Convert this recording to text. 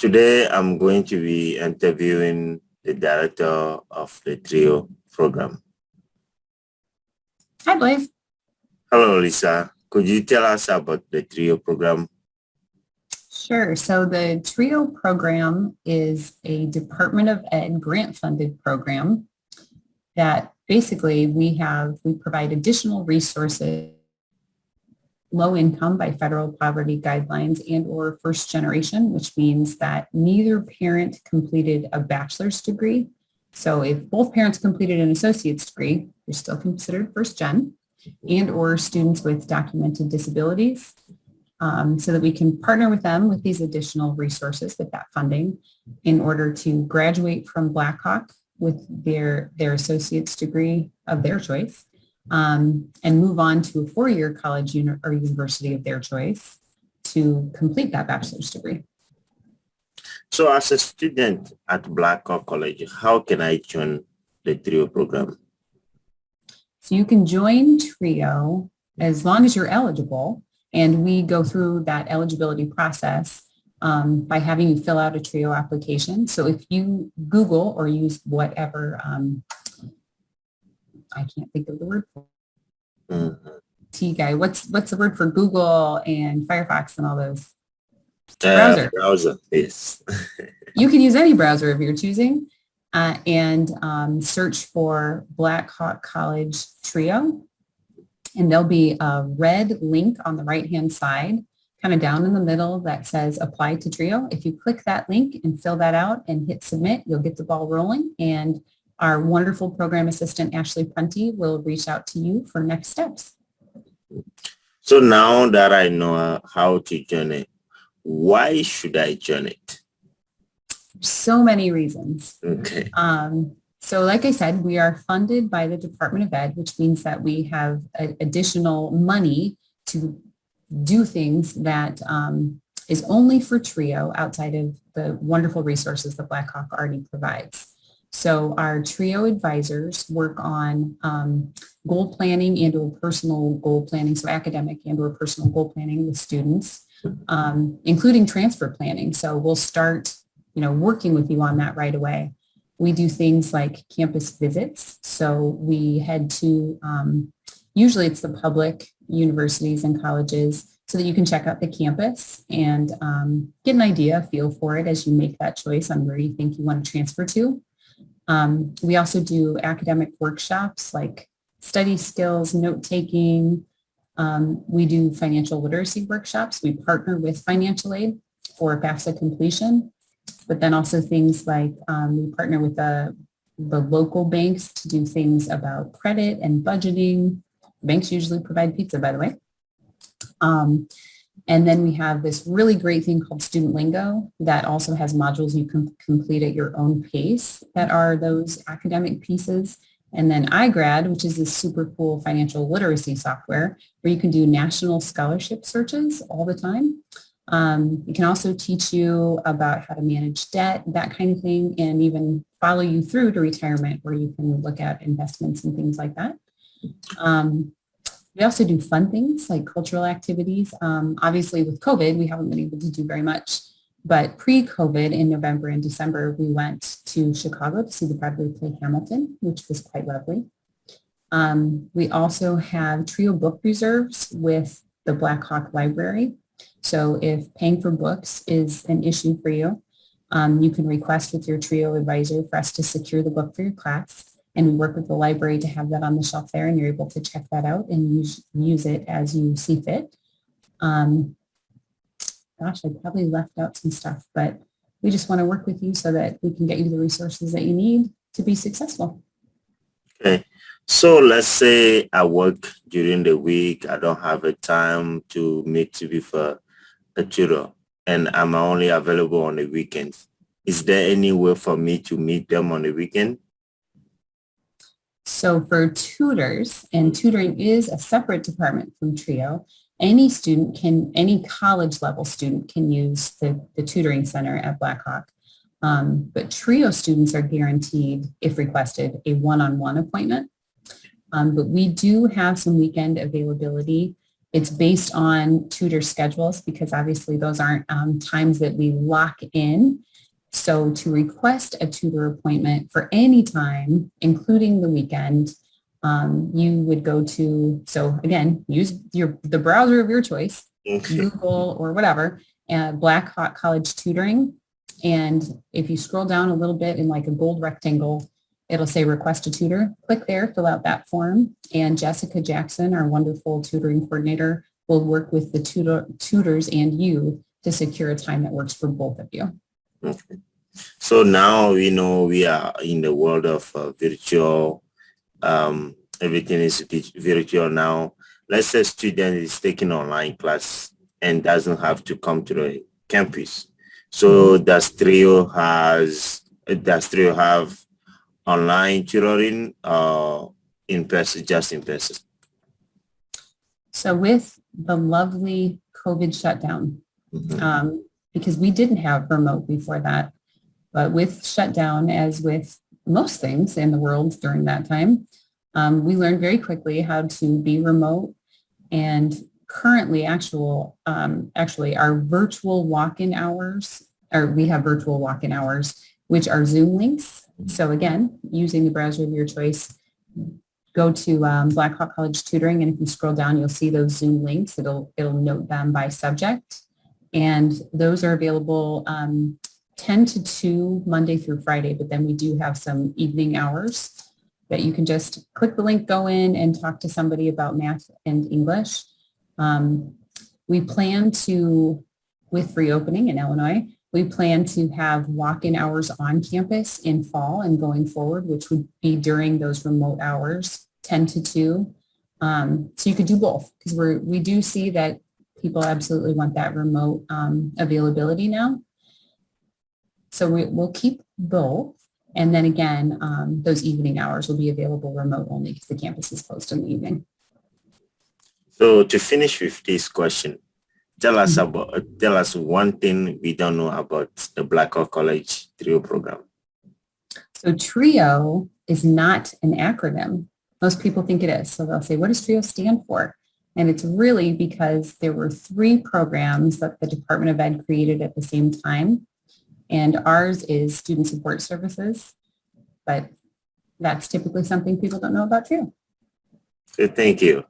Today, I'm going to be interviewing the director of the TRIO program. Hi, Blaze. Hello, Lisa. Could you tell us about the TRIO program? Sure. So the TRIO program is a Department of Ed grant-funded program that basically we provide additional resources, low income by federal poverty guidelines and or first generation, which means that neither parent completed a bachelor's degree. So if both parents completed an associate's degree, you're still considered first gen, and or students with documented disabilities, so that we can partner with them with these additional resources with that funding in order to graduate from Blackhawk with their associate's degree of their choice, and move on to a four-year college or university of their choice to complete that bachelor's degree. So as a student at Blackhawk College, how can I join the TRIO program? So you can join TRIO as long as you're eligible, and we go through that eligibility process by having you fill out a TRIO application. So if you Google or use whatever, I can't think of the word for T-Guy. What's the word for Google and Firefox and all those? Browser, yes. You can use any browser if you're choosing, and search for Blackhawk College TRIO. And there'll be a red link on the right-hand side, kind of down in the middle, that says apply to TRIO. If you click that link and fill that out and hit submit, you'll get the ball rolling. And our wonderful program assistant, Ashley Prunty, will reach out to you for next steps. So now that I know how to join it, why should I join it? So many reasons. Okay. So like I said, we are funded by the Department of Ed, which means that we have additional money to do things that is only for TRIO outside of the wonderful resources that Blackhawk already provides. So our TRIO advisors work on goal planning and or personal goal planning, so academic and or personal goal planning with students, including transfer planning. So we'll start, working with you on that right away. We do things like campus visits. So we head to, usually it's the public universities and colleges, so that you can check out the campus and get an idea, feel for it as you make that choice on where you think you want to transfer to. We also do academic workshops like study skills, note-taking. We do financial literacy workshops. We partner with financial aid for FAFSA completion, but then also things like we partner with the local banks to do things about credit and budgeting. Banks usually provide pizza, by the way. And then we have this really great thing called Student Lingo that also has modules you can complete at your own pace that are those academic pieces. And then iGrad, which is this super cool financial literacy software where you can do national scholarship searches all the time. It can also teach you about how to manage debt, that kind of thing, and even follow you through to retirement where you can look at investments and things like that. We also do fun things like cultural activities. Obviously with COVID, we haven't been able to do very much, but pre-COVID in November and December, we went to Chicago to see the Broadway play Hamilton, which was quite lovely. We also have TRIO book reserves with the Blackhawk Library. So if paying for books is an issue for you, you can request with your TRIO advisor for us to secure the book for your class. And we work with the library to have that on the shelf there, and you're able to check that out and use it as you see fit. Gosh, I probably left out some stuff, but we just want to work with you so that we can get you the resources that you need to be successful. Okay. So let's say I work during the week. I don't have a time to meet with a tutor, and I'm only available on the weekends. Is there any way for me to meet them on the weekend? So for tutors, and tutoring is a separate department from TRIO, any college level student can use the tutoring center at Blackhawk. But TRIO students are guaranteed, if requested, a one-on-one appointment. But we do have some weekend availability. It's based on tutor schedules because obviously those aren't times that we lock in. So to request a tutor appointment for any time, including the weekend, you would go to, so again, use the browser of your choice, Okay. Google or whatever, Black Hawk College Tutoring. And if you scroll down a little bit in like a gold rectangle, it'll say request a tutor. Click there, fill out that form, and Jessica Jackson, our wonderful tutoring coordinator, will work with the tutors and you to secure a time that works for both of you. Okay. So now we know we are in the world of virtual. Everything is virtual now. Let's say a student is taking online class and doesn't have to come to the campus. So does Trio have online tutoring in person, just in person? So with the lovely COVID shutdown, because we didn't have remote before that, but with shutdown, as with most things in the world during that time, we learned very quickly how to be remote. And currently, actually, our virtual walk-in hours, or we have virtual walk-in hours, which are Zoom links. So again, using the browser of your choice, go to Black Hawk College Tutoring, and if you scroll down, you'll see those Zoom links. It'll note them by subject, and those are available 10 to 2 Monday through Friday, but then we do have some evening hours that you can just click the link, go in and talk to somebody about math and English. We plan to, with reopening in Illinois, we plan to have walk-in hours on campus in fall and going forward, which would be during those remote hours, 10 to 2. So you could do both, because we do see that people absolutely want that remote availability now. So we'll keep both. And then again, those evening hours will be available remote only because the campus is closed in the evening. So to finish with this question, tell us one thing we don't know about the Black Hawk College TRIO program. So TRIO is not an acronym. Most people think it is. So they'll say, what does TRIO stand for? And it's really because there were 3 programs that the Department of Ed created at the same time. And ours is Student Support Services, but that's typically something people don't know about TRIO. So thank you.